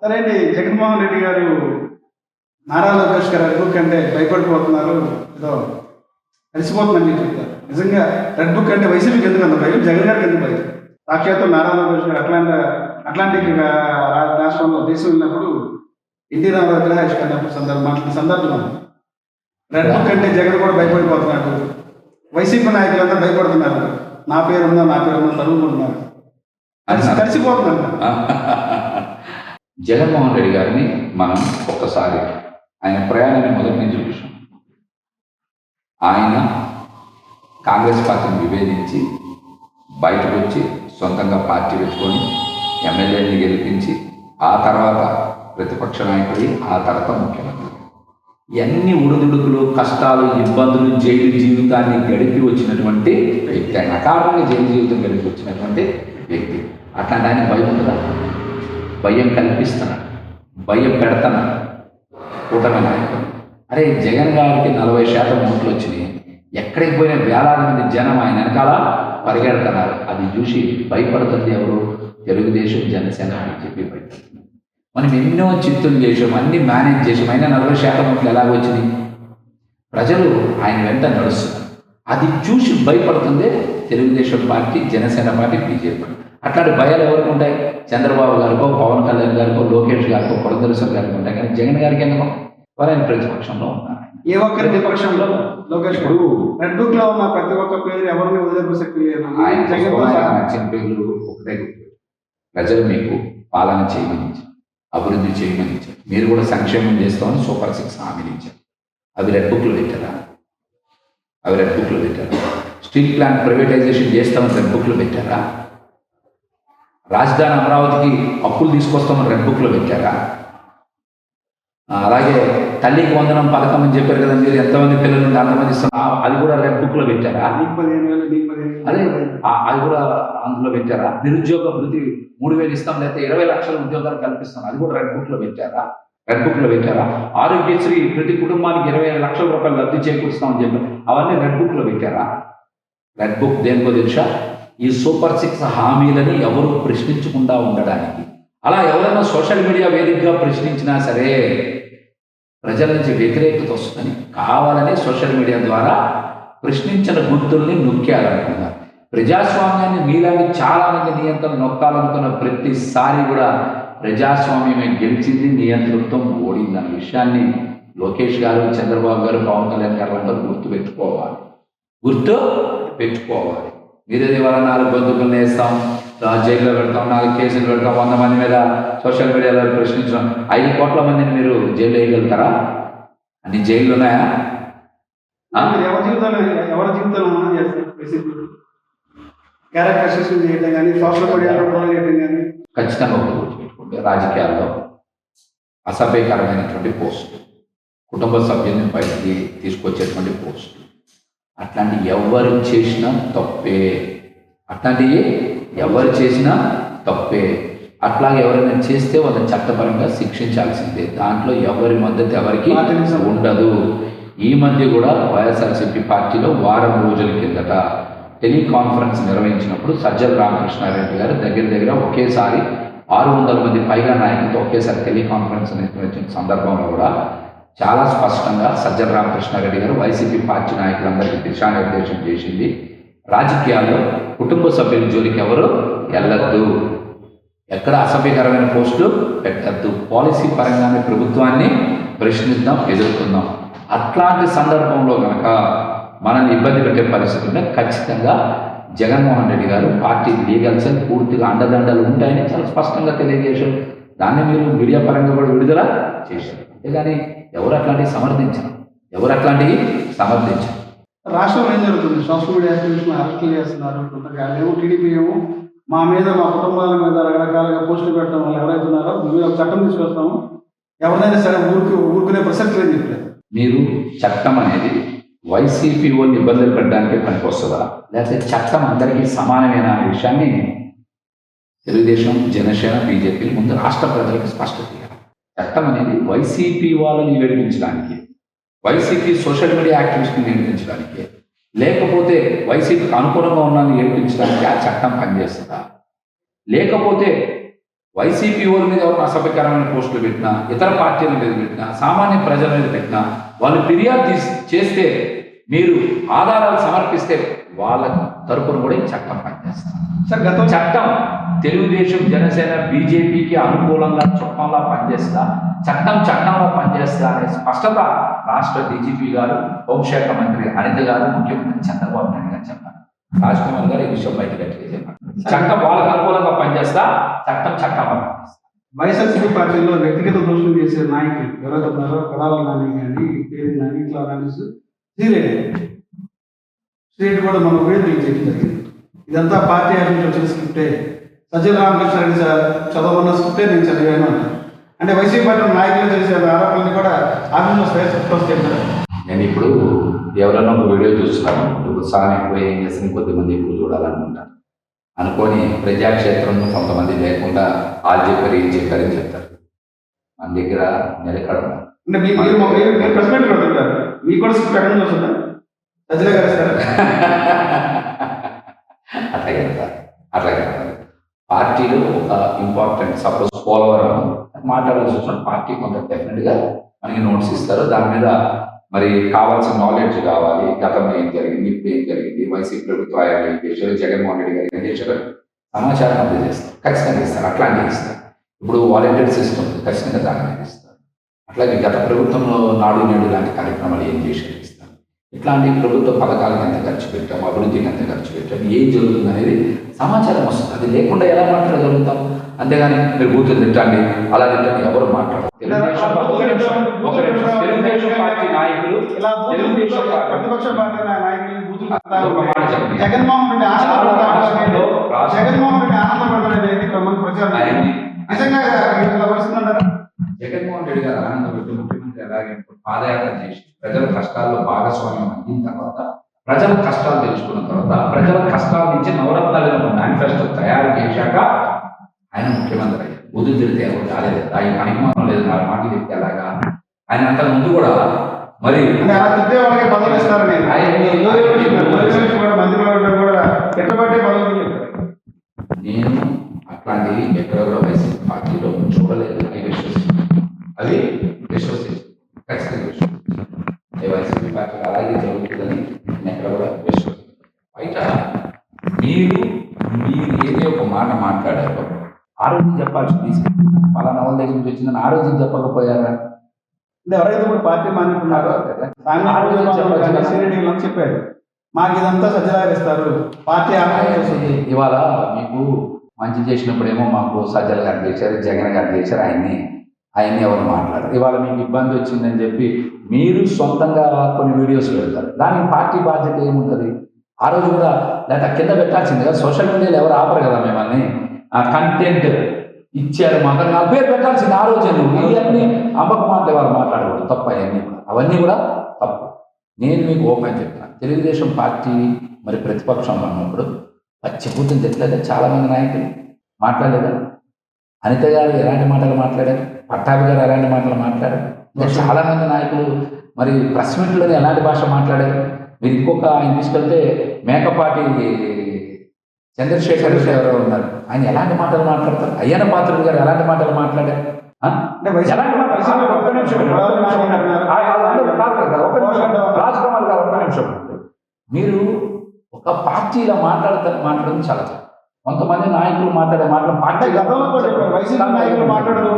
సరే అండి. జగన్మోహన్ రెడ్డి గారు నారా లోకేష్ గారు రెడ్ బుక్ అంటే భయపడిపోతున్నారు, ఏదో కలిసిపోతుందని చెప్తారు. నిజంగా రెడ్ బుక్ అంటే వైసీపీకి ఎందుకు అంత భయం, జగన్ గారికి ఎందుకు భయం? సాక్షాత్తు నారా లోకేష్ గారు అట్లాంటిక్ రాష్ట్రంలో దేశం వెళ్ళినప్పుడు ఎన్టీ రామారావు విగ్రహావిష్కరణ మాట్లాడిన సందర్భంలో రెడ్ బుక్ అంటే జగన్ కూడా భయపడిపోతున్నాడు, వైసీపీ నాయకులంతా భయపడుతున్నారు, నా పేరు ఉందా చదువుకుంటున్నారు, కలిసిపోతున్నారు. జగన్మోహన్ రెడ్డి గారిని మనం ఒక్కసారి ఆయన ప్రయాణాన్ని మొదటి నుంచి చూసాం. ఆయన కాంగ్రెస్ పార్టీని విభేదించి బయటకు వచ్చి సొంతంగా పార్టీ పెట్టుకొని ఎమ్మెల్యేని గెలిపించి ఆ తర్వాత ప్రతిపక్ష నాయకుడి, ఆ తర్వాత ముఖ్యమంత్రి, ఎన్ని ఉడుదుడుకులు, కష్టాలు, ఇబ్బందులు, జైలు జీవితాన్ని గడిపి వచ్చినటువంటి వ్యక్తి. ఆయన అకారణంగా జైలు జీవితం గడిపి వచ్చినటువంటి వ్యక్తి. అట్లాంటి ఆయన భయం ఉంటుందా? భయం కల్పిస్తున్నాడు, భయం పెడతాడు కూటమి నాయకులు. అరే జగన్ గారికి 40% ఓట్లు వచ్చినాయి, ఎక్కడికి పోయిన వేలాది మంది జనం ఆయన వెనకాల పరిగెడుతున్నారు. అది చూసి భయపడుతుంది ఎవరు? తెలుగుదేశం, జనసేన అని చెప్పి భయపడుతుంది. మనం ఎన్నో చిత్తులు చేసాం, అన్ని మేనేజ్ చేసాం, అయినా 40% ఓట్లు ఎలాగ వచ్చినాయి? ప్రజలు ఆయన వెంట నడుస్తున్నారు. అది చూసి భయపడుతుంది Telugu Desam party, Janasena party, BJP. అట్లాంటి భయాలు ఎవరికి ఉంటాయి? చంద్రబాబు గారికో, పవన్ కళ్యాణ్ గారికో, లోకేష్ గారికో, పురంధరేశ్వర్ గారికి ఉంటాయి. కానీ జగన్ గారికి ఎందుకు? వారైన ప్రతిపక్షంలో ఉన్నారు. ఏ ఒక్కరి ప్రతిపక్షంలో లోకేష్ రెడ్ బుక్ లో ఉన్న ప్రతి ఒక్క పేరు ఎవరిని వదిలే ప్రసక్తి లేదు. నచ్చిన పేర్లు ఒకటే గుర్తు. ప్రజలు మీకు పాలన చేయమనించారు, అభివృద్ధి చేయమనించారు, మీరు కూడా సంక్షేమం చేస్తామని సూపర్ 6 హామీలు ఇచ్చారు. అవి రెడ్ బుక్లో పెట్టారా? స్టీల్ ప్లాంట్ ప్రైవేటైజేషన్ చేస్తామని రెడ్ బుక్లో పెట్టారా? రాజధాని అమరావతికి అప్పులు తీసుకొస్తామని రెడ్ బుక్లో పెట్టారా? అలాగే తల్లికి వందనం పథకం అని చెప్పారు కదా, మీరు ఎంతమంది పిల్లలు ఉంటే అంతమంది ఇస్తున్నారు, అది కూడా రెడ్ బుక్లో పెట్టారా? అదే అది కూడా అందులో పెట్టారా? నిరుద్యోగ వృత్తి 3,000 ఇస్తాం, లేకపోతే 20 లక్షల ఉద్యోగాలు కల్పిస్తాం, అది కూడా రెడ్ బుక్లో పెట్టారా? ఆరోగ్యశ్రీ ప్రతి కుటుంబానికి 25 లక్షల రూపాయలు లబ్ధి చేకూరుస్తామని చెప్పారు, అవన్నీ రెడ్ బుక్లో పెట్టారా? రెడ్ బుక్ దేనికో తెలుసా? ఈ సూపర్ 6 హామీలని ఎవరు ప్రశ్నించకుండా ఉండడానికి. అలా ఎవరైనా సోషల్ మీడియా వేదికగా ప్రశ్నించినా సరే ప్రజల నుంచి వ్యతిరేకత వస్తుందని కావాలని సోషల్ మీడియా ద్వారా ప్రశ్నించిన గుర్తుల్ని నొక్కాలనుకున్నారు. ప్రజాస్వామ్యాన్ని మీలాంటి చాలా మంది నియంత్రణ నొక్కాలనుకున్న ప్రతిసారి కూడా ప్రజాస్వామ్యమే గెలిచింది, నియంతృత్వం ఓడింది అన్న విషయాన్ని లోకేష్ గారు, చంద్రబాబు గారు, పవన్ కళ్యాణ్ గారు అందరూ గుర్తు పెట్టుకోవాలి. మీరేది వల్ల 4 బంధుకులను వేస్తాం, జైల్లో పెడతాం, 4 కేసులు పెడతాం, 100 మంది మీద సోషల్ మీడియాలో ప్రశ్నించడం, 5 కోట్ల మందిని మీరు జైలు వేయగలుగుతారా? అన్ని జైళ్ళు ఉన్నాయా? ఎవరి జీవితాలు ఖచ్చితంగా గుర్తుపెట్టుకోండి. రాజకీయాల్లో అసభ్యకరమైనటువంటి పోస్టు, కుటుంబ సభ్యుల్ని బయటికి తీసుకొచ్చేటువంటి పోస్టు, అట్లాంటివి ఎవరు చేసినా తప్పే. అట్లాగే ఎవరైనా చేస్తే వాళ్ళని చట్టపరంగా శిక్షించాల్సిందే. దాంట్లో ఎవరి మద్దతు ఎవరికి ఉండదు. ఈ మధ్య కూడా వైఎస్ఆర్సీపీ పార్టీలో వారం రోజుల కిందట టెలికాన్ఫరెన్స్ నిర్వహించినప్పుడు సజ్జల రామకృష్ణారెడ్డి గారు దగ్గర ఒకేసారి 600 మంది పైగా నాయకులతో ఒకేసారి టెలికాన్ఫరెన్స్ నిర్వహించిన సందర్భంలో కూడా చాలా స్పష్టంగా సజ్జల రామకృష్ణారెడ్డి గారు వైసీపీ పార్టీ నాయకులందరికీ దిశానిర్దేశం చేసింది. రాజకీయాల్లో కుటుంబ సభ్యుల జోలికి ఎవరు వెళ్ళద్దు, ఎక్కడ అసభ్యకరమైన పోస్టులు పెట్టద్దు, పాలసీ పరంగానే ప్రభుత్వాన్ని ప్రశ్నిద్దాం, ఎదుర్కొందాం. అట్లాంటి సందర్భంలో కనుక మనల్ని ఇబ్బంది పెట్టే పరిస్థితి ఉంటే ఖచ్చితంగా జగన్మోహన్ రెడ్డి గారు పార్టీ లీగల్ సెల్ పూర్తిగా అండదండలు ఉంటాయని చాలా స్పష్టంగా తెలియజేశారు. దాన్ని మీరు మీడియా పరంగా కూడా విడుదల చేశారు. అంతేగాని ఎవరు అట్లాంటివి సమర్థించరు. రాష్ట్రంలో ఏం జరుగుతుంది? సోషల్ మీడియా యాక్టివిస్టులు అరెస్టులు చేస్తున్నారు. కొంతకాలం ఏమో టీడీపీ ఏమో మా కుటుంబాల మీద రకరకాలుగా పోస్టులు పెట్టడం వల్ల ఎవరైతే ఉన్నారో మేము ఒక చట్టం తీసుకొస్తాము, ఎవరినైనా సరే ఊరుకునే ప్రసక్తి లేని చెప్పలేదు. మీరు చట్టం అనేది వైసీపీ వాళ్ళని ఇబ్బందులు పెట్టడానికి పనికొస్తుందా, లేకపోతే చట్టం అందరికీ సమానమైన అనే విషయాన్ని తెలుగుదేశం, జనసేన, బీజేపీ ముందు రాష్ట్ర ప్రజలకు స్పష్టత చేయాలి. చట్టం అనేది వైసీపీ వాళ్ళని ఏడిపించడానికి, వైసీపీ సోషల్ మీడియా యాక్టివిస్ట్ని ఏడిపించడానికి, లేకపోతే వైసీపీకి అనుకూలంగా ఉన్న ఏడిపించడానికి ఆ చట్టం పనిచేస్తుందా? లేకపోతే వైసీపీ వాళ్ళ మీద ఎవరైనా అసభ్యకరమైన పోస్టులు పెట్టినా, ఇతర పార్టీల మీద పెట్టినా, సామాన్య ప్రజల మీద పెట్టినా, వాళ్ళు ఫిర్యాదు చేస్తే మీరు ఆధారాలు సమర్పిస్తే వాళ్ళ తరపున కూడా ఈ చట్టం పనిచేస్తారు. సార్ గతం చట్టం తెలుగుదేశం, జనసేన, బీజేపీకి అనుకూలంగా చట్టంలా పనిచేస్తా, చట్టంలా పనిచేస్తా అనే స్పష్టత రాష్ట్ర డీజీపీ గారు, హోంశాఖ మంత్రి అనిత గారు, ముఖ్యమంత్రి చంద్రబాబు నాయుడు గారు చెప్పారు. రాజ్కుమార్ గారు ఈ విషయం బయట గట్టిగా చెప్పారు. చట్టం వాళ్ళకి అనుకూలంగా పనిచేస్తా, చట్టంలా పనిచేస్తా. వైఎస్ఆర్సీపీ పార్టీలో వ్యక్తిగత దోషులు చేసే నాయకులు ఎవరైతే ఉన్నారో కొడాల నాని కానీ, పేరు నాని, ఇట్లా నాని, స్ట్రీట్ కూడా మనం వీడియో చేయడం జరిగింది. ఇదంతా పార్టీ ఆఫీస్ నుంచి వచ్చిన స్క్రిప్టే, సజ్జల రామకృష్ణారెడ్డి చదవన్న స్క్రిప్టే నేను చదివాను అంటారు. అంటే వైసీపీ పార్టీ నాయకులు చేసే ఆరోపణలు కూడా ఆఫీస్లో స్పేస్ వస్తాయి. నేను ఇప్పుడు ఎవరైనా ఒక వీడియో చూస్తున్నాను, ఉత్సాహం ఎక్కువ ఏం చేస్తే కొద్దిమంది ఎక్కువ చూడాలనుకుంటాను అనుకొని ప్రజాక్షేత్రంలో కొంతమంది లేకుండా వాళ్ళు చెప్పారు, ఏం చెప్పారని చెప్తారు. మన దగ్గర నిలకడ అంటే మీరు ప్రెసిడెంట్ కూడా తింటారు, మీకు కూడా స్క్రిప్ట్ ఎక్కడ నుంచి వస్తుందా? సజ్జల గారు ఇస్తారు. అట్లాగే పార్టీలో ఒక ఇంపార్టెంట్ సపోజ్ పోలవరం మాట్లాడాల్సి వచ్చిన పార్టీ కొంత డెఫినెట్గా మనకి నోట్స్ ఇస్తారు. దాని మీద మరి కావాల్సిన నాలెడ్జ్ కావాలి. గతంలో ఏం జరిగింది, ఇప్పుడు ఏం జరిగింది, వైసీపీ ప్రభుత్వం ఆయన ఏం చేశారు, జగన్మోహన్ రెడ్డి గారు ఏం చేశారు, సమాచారం అందజేస్తారు. ఖచ్చితంగా ఇస్తారు. అట్లాంటివి ఇస్తారు. ఇప్పుడు వాలంటీర్ సిస్టమ్ ఖచ్చితంగా దాని మీద ఇస్తారు. అట్లాగే గత ప్రభుత్వంలో నాడు నేడు లాంటి కార్యక్రమాలు ఏం చేశారు ఇస్తారు. ఇట్లాంటి ప్రభుత్వ పథకాలకు ఎంత ఖర్చు పెట్టాం, అభివృద్ధికి ఎంత ఖర్చు పెట్టాం, ఏం జరుగుతుంది అనేది సమాచారం వస్తుంది. అది లేకుండా ఎలా మాట్లాడగలుగుతాం? అంతేగాని మీరు బూతులు తిట్టండి, అలా తిట్టండి ఎవరు మాట్లాడరు. తెలుగుదేశం పార్టీ నాయకులు, ప్రతిపక్ష పార్టీ నాయకులు జగన్మోహన్ రెడ్డి ఆనందపడలేదు ప్రచారం నిజంగా వస్తుందంటారా? జగన్మోహన్ రెడ్డి గారు ఆనందపడుతూ ముఖ్యమంత్రి అలాగే పాదయాత్ర చేసి ప్రజల కష్టాల్లో భాగస్వామ్యం అయిన తర్వాత, ప్రజల కష్టాలు తెలుసుకున్న తర్వాత, ప్రజల కష్టాల నుంచి నవరత్నాలను మేనిఫెస్టో తయారు చేశాక ఆయన ముఖ్యమంత్రి అయ్యారు. బుద్ధి తిరిగితే ఎవరు రాలేదు. ఆయన పనికిమానం లేదు, 4 మాటలు చెప్తే అలాగా. ఆయన అంత ముందు కూడా మరి నేను అట్లాంటివి ఎక్కడ కూడా వైసీపీ పార్టీలో చూడలేదు. అవి విశ్వసించాను, ఖచ్చితంగా విశ్వసించాను. వైసీపీ పార్టీ అలాగే జరుగుతుందని నేను ఎక్కడ కూడా విశ్వసించాను. బయట మీరు ఏదో ఒక మాట మాట్లాడారు, ఆరోగ్యం చెప్పాల్సి తీసుకుంది. పలానా వాళ్ళ దగ్గర నుంచి వచ్చిందని ఆరోగ్యం చెప్పకపోయారా? అంటే ఎవరైతే కూడా పార్టీ మానుకున్నారో చెప్పారు, మాకు ఇదంతా సజ్జలారిస్తారు పార్టీ ఇవాళ మీకు మంచి చేసినప్పుడేమో మాకు సజ్జల గారు చేశారు, జగన్ గారు చేశారు, ఆయన్ని ఎవరు మాట్లాడారు. ఇవాళ మీకు ఇబ్బంది వచ్చిందని చెప్పి మీరు సొంతంగా కొన్ని వీడియోస్ పెడతారు. దానికి పార్టీ బాధ్యత ఏముంటుంది? ఆ రోజు కూడా లేదా కింద పెట్టాల్సింది కదా, సోషల్ మీడియాలో ఎవరు ఆపరు కదా మిమ్మల్ని. ఆ కంటెంట్ ఇచ్చారు మాకు నా పేరు పెట్టాల్సింది ఆ రోజు. ఇవన్నీ అమ్మక మాటలు వాళ్ళు మాట్లాడకూడదు, తప్ప అవన్నీ కూడా తప్పు. నేను మీకు ఓపెన్ చెప్తాను, తెలుగుదేశం పార్టీ మరి ప్రతిపక్షంలో ఉన్నప్పుడు పచ్చిబూతులు తిట్టలేదా? చాలామంది నాయకులు మాట్లాడలేదా? అనిత గారు ఎలాంటి మాటలు మాట్లాడారు, పట్టాభి గారు ఎలాంటి మాటలు మాట్లాడారు, చాలామంది నాయకులు మరి ప్రెస్ మీట్లోనే ఎలాంటి భాష మాట్లాడారు. మీరు ఇంకొక ఆయన తీసుకెళ్తే మేకపాటి చంద్రశేఖర్ ఎవరో ఉన్నారు, ఆయన ఎలాంటి మాటలు మాట్లాడతారు. అయ్యన్న పాత్రుడు గారు ఎలాంటి మాటలు మాట్లాడారు. రాజ్కుమార్ గారు ఒక్క నిమిషం. మీరు ఒక పార్టీలో మాట్లాడడం చాలా కొంతమంది నాయకులు మాట్లాడే మాటలు పార్టీ మాట్లాడదు